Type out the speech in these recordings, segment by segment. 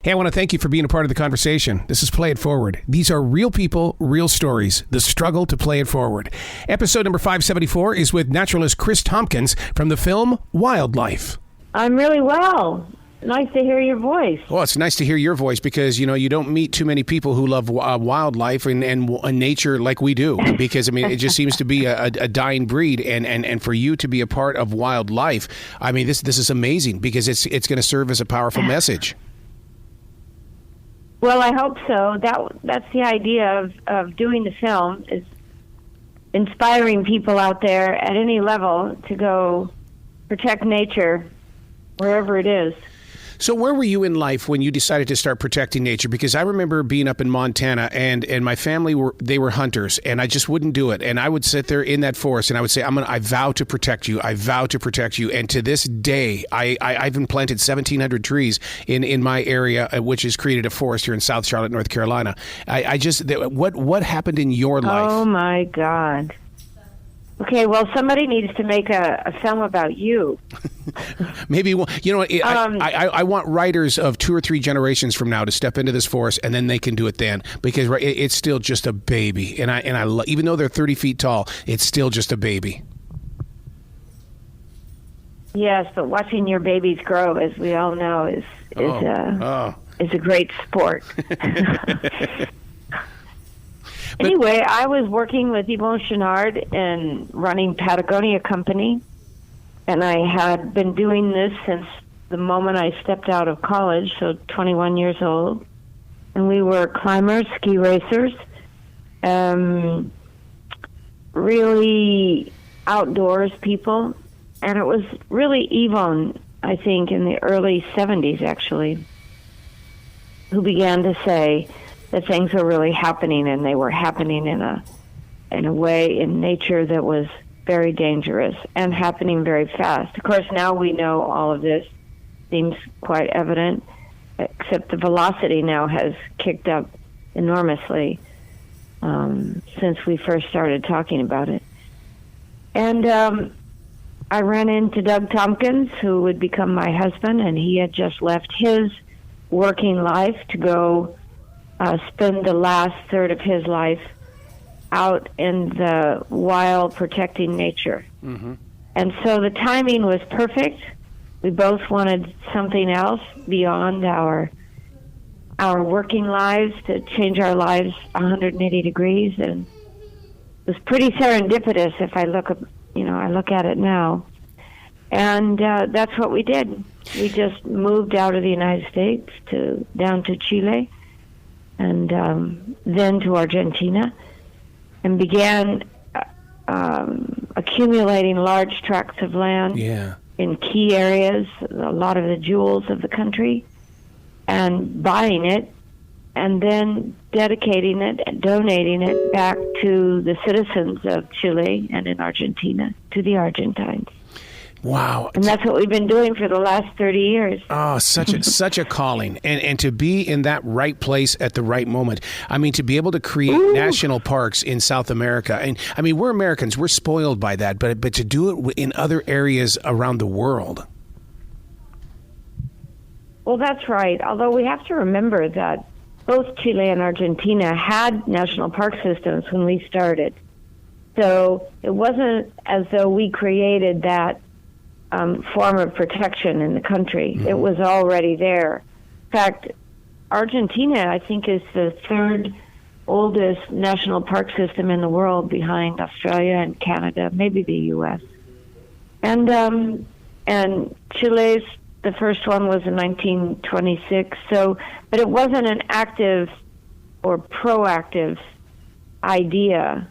Hey, I want to thank you for being a part of the conversation. This is Play It Forward. These are real people, real stories, the struggle to play it forward. Episode number 574 is with naturalist Kris Tompkins from the film Wildlife. I'm really well. Nice to hear your voice. Well, it's nice to hear your voice because, you know, you don't meet too many people who love wildlife and nature like we do. Because, I mean, it just seems to be a dying breed. And for you to be a part of wildlife, I mean, this is amazing because it's going to serve as a powerful message. Well, I hope so. That's the idea of doing the film, is inspiring people out there at any level to go protect nature wherever it is. So where were you in life when you decided to start protecting nature? Because I remember being up in Montana and my family were hunters and I just wouldn't do it. And I would sit there in that forest and I would say, I vow to protect you. I vow to protect you. And to this day, I've been planted 1,700 trees in my area, which has created a forest here in South Charlotte, North Carolina. What happened in your life? Oh my God. Okay, well, somebody needs to make a film about you. Maybe, you know what, I want writers of 2 or 3 generations from now to step into this forest, and then they can do it then, because it's still just a baby. And I even though they're 30 feet tall, it's still just a baby. Yes, but watching your babies grow, as we all know, is a great sport. Anyway, I was working with Yvon Chouinard and running Patagonia Company, and I had been doing this since the moment I stepped out of college, so 21 years old. And we were climbers, ski racers, really outdoors people. And it was really Yvon, I think, in the early 70s, actually, who began to say that things were really happening, and they were happening in a way in nature that was very dangerous and happening very fast. Of course, now we know all of this seems quite evident, except the velocity now has kicked up enormously since we first started talking about it. And I ran into Doug Tompkins, who would become my husband, and he had just left his working life to go spend the last third of his life out in the wild, protecting nature. Mm-hmm. And so the timing was perfect. We both wanted something else beyond our working lives, to change our lives 180 degrees. And it was pretty serendipitous if I look at it now. And that's what we did. We just moved out of the United States down to Chile, and then to Argentina, and began accumulating large tracts of land in key areas, a lot of the jewels of the country, and buying it, and then dedicating it and donating it back to the citizens of Chile and in Argentina, to the Argentines. Wow. And that's what we've been doing for the last 30 years. Oh, such a calling. And to be in that right place at the right moment. I mean, to be able to create national parks in South America. And I mean, we're Americans. We're spoiled by that. But to do it in other areas around the world. Well, that's right. Although we have to remember that both Chile and Argentina had national park systems when we started. So it wasn't as though we created that form of protection in the country. Mm-hmm. It was already there. In fact, Argentina, I think, is the third oldest national park system in the world, behind Australia and Canada, maybe the U.S. And Chile's, the first one was in 1926. So, but it wasn't an active or proactive idea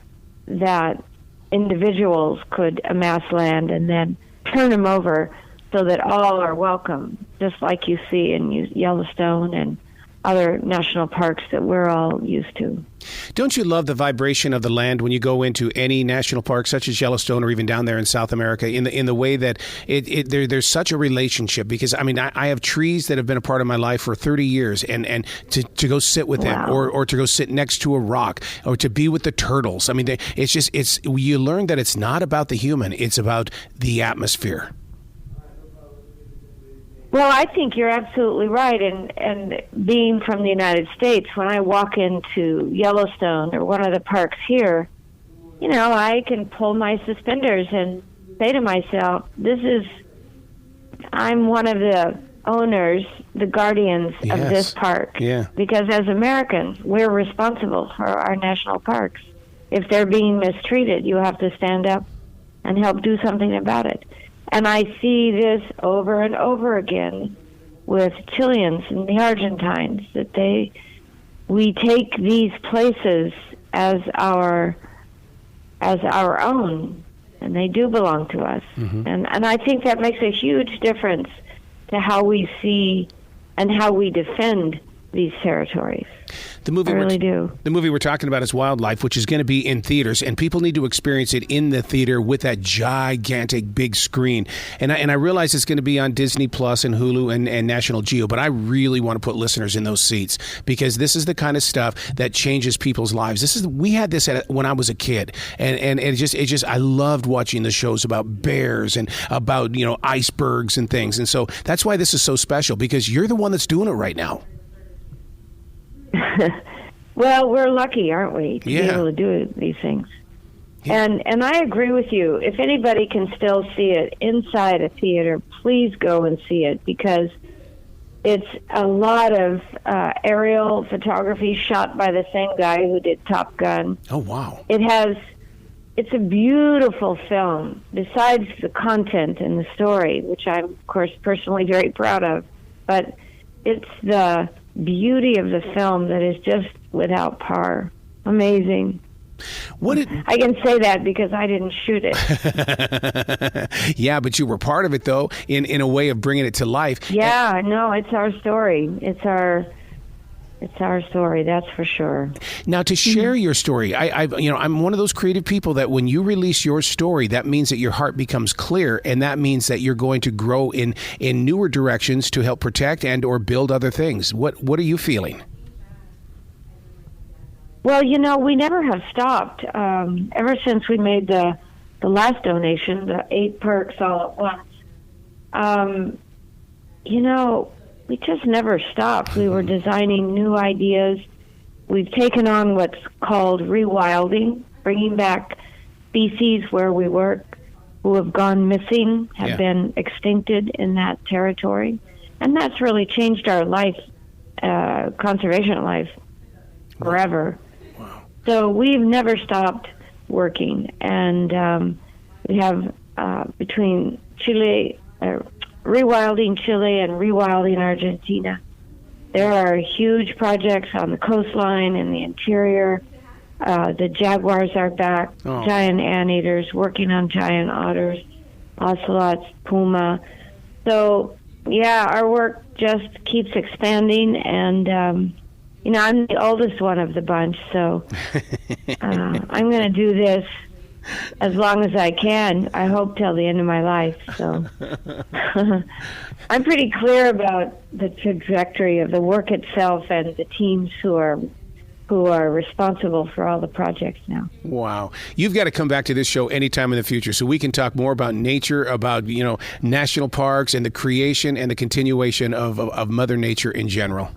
that individuals could amass land and then turn them over so that all are welcome, just like you see in Yellowstone and other national parks that we're all used to. Don't you love the vibration of the land when you go into any national park, such as Yellowstone or even down there in South America, in the way that there's such a relationship? Because, I mean, I have trees that have been a part of my life for 30 years, and to go sit with them, or to go sit next to a rock, or to be with the turtles. I mean, you learn that it's not about the human, it's about the atmosphere. Well, I think you're absolutely right. And being from the United States, when I walk into Yellowstone or one of the parks here, I can pull my suspenders and say to myself, I'm one of the owners, the guardians of this park. Yeah. Because as Americans, we're responsible for our national parks. If they're being mistreated, you have to stand up and help do something about it. And I see this over and over again with Chileans and the Argentines, that we take these places as our own, and they do belong to us. Mm-hmm. And I think that makes a huge difference to how we see and how we defend these territories. The movie I really do. The movie we're talking about is Wildlife, which is going to be in theaters, and people need to experience it in the theater with that gigantic big screen. And I realize it's going to be on Disney Plus and Hulu and National Geo, but I really want to put listeners in those seats, because this is the kind of stuff that changes people's lives. We had this when I was a kid, and it just I loved watching the shows about bears and about icebergs and things, and so that's why this is so special, because you're the one that's doing it right now. Well, we're lucky, aren't we, to be able to do these things? Yeah. And I agree with you. If anybody can still see it inside a theater, please go and see it, because it's a lot of aerial photography shot by the same guy who did Top Gun. Oh, wow. It's a beautiful film, besides the content and the story, which I'm, of course, personally very proud of. But it's the beauty of the film that is just without par. Amazing. I can say that because I didn't shoot it. Yeah, but you were part of it, though, in a way of bringing it to life. Yeah, no, it's our story. It's our story, that's for sure. Now, to share your story, I'm one of those creative people that when you release your story, that means that your heart becomes clear, and that means that you're going to grow in newer directions to help protect and or build other things. What are you feeling? Well, we never have stopped. Ever since we made the last donation, the 8 perks all at once, we just never stopped. We were designing new ideas. We've taken on what's called rewilding, bringing back species where we work who have gone missing, have been extincted in that territory. And that's really changed our life, conservation life, forever. Wow. So we've never stopped working. And we have between Chile... rewilding Chile and rewilding Argentina. There are huge projects on the coastline and the interior. The jaguars are back, giant anteaters, working on giant otters, ocelots, puma. So, our work just keeps expanding, and, I'm the oldest one of the bunch, so I'm going to do this as long as I can. I hope till the end of my life. So I'm pretty clear about the trajectory of the work itself and the teams who are responsible for all the projects now. Wow. You've got to come back to this show anytime in the future so we can talk more about nature, about, national parks and the creation and the continuation of Mother Nature in general.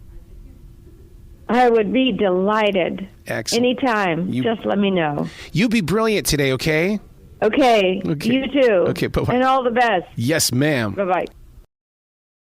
I would be delighted. Excellent. Anytime. Just let me know. You be brilliant today, okay? Okay. You too. Okay, bye-bye. And all the best. Yes, ma'am. Bye-bye.